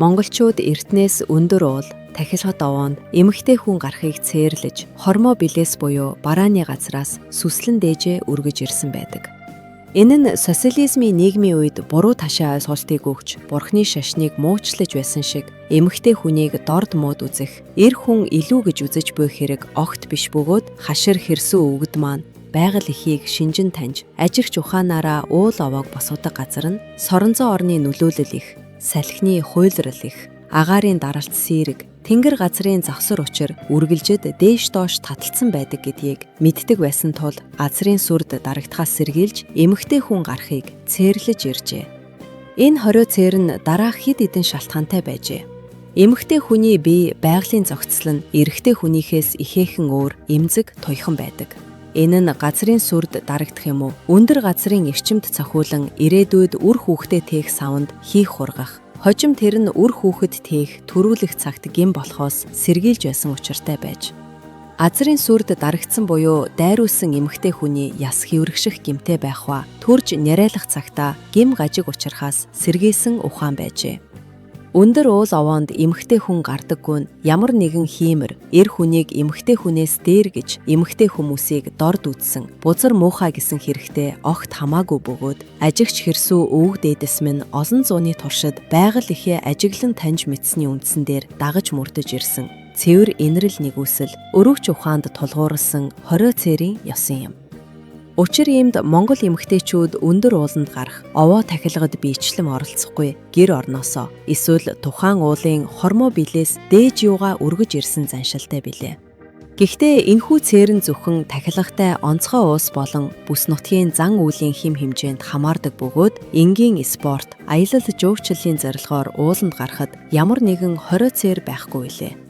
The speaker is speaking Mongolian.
Монголчууд эртнээс өндөр уул, тахилгад овоонд эмэгтэй хүн гарахыг цээрлэж, хормоо билээс буюу барааны газраас сүслэн дээжээ үргэж ирсэн байдаг. Энэ нь социализмын нийгмийн үед буруу ташаа ойлголтыг өгч, бурхны шашныг муучлаж байсан шиг эмэгтэй хүнийг дорд мууд үзэх, эр хүн илүү гэж үзэж буй хэрэг огт биш бөгөөд хашир хэрсүү өвгд маань байгаль эхийг шинжин таньж, ажигч ухаанаараа уул овоог босуудаг газар нь соронзон орны нөлөөлөл их, салхины хуйлрал их, агаарын даралт сэрэг, тэнгэр газрын завсар учир үргэлжид дээш доош таталцсан байдаг гэдгийг мэддэг байсан тул газрын сүрд дарагдахаас сэргийлж эмэгтэй хүн гарахыг цээрлэж иржээ. Энэ хорио цээр нь дараах хэд хэдэн шалтгаантай байжээ. Эмэгтэй хүний бие байгалийн зохицол нь эрэгтэй хүнийхээс ихээхэн өөр эмзэг туйхан байдаг. Энэ нь газрын сүрд дарагдах юм уу? Өндөр газрын эрчимд цохиулан ирээдүйд үр хүүхдээ тээх савнд хийх хургах. Хожим тэр нь үр хүүхэд тээх төрүүлэх цагт гин болохоос сэргийлж байсан учиртай байж. Азрын сүрд дарагдсан буюу дайруулсан эмэгтэй хүний яс хэврэгших гимтэй байх ба төрж нярайлах цагтаа гим гажиг учрахаас сэргийлсэн ухаан байжээ. Өндөр уул овоонд эмэгтэй хүн гардаггүй нь ямар нэгэн хиймэр, эр хүнийг эмэгтэй хүнээс дээр гэж эмэгтэй хүмүүсийг дорд үзсэн, бузар муухай гэсэн хэрэгтэй огт хамаагүй бөгөөд ажигч хэрсүү өвөг дээдэс минь олон зууны туршид байгаль ихээ ажиглан таньж мэдсэний үндсэн дээр дагаж мөрдөж ирсэн. Цэвэр инрэл нэгүсэл, өрөвч ухаанд тулгуурласан хорио цээрийн ёсон юм. Учир иймд Монгол эмэгтэйчүүд өндөр ууланд гарах, овоо тахилгад биечлэн оролцохгүй гэр орноосоо эсвэл тухайн уулын хормоо билээс дээж юугаа үргэж ирсэн заншилтай билээ. Гэхдээ энэхүү цээрэн зөвхөн тахилгатай онцгой уус болон бүс нутгийн зан үйлийн хим хэмжээнд хамаардаг бөгөөд энгийн спорт, аялал жуулчлалын зорилгоор ууланд гарахад ямар нэгэн хорио цээр байхгүй билээ.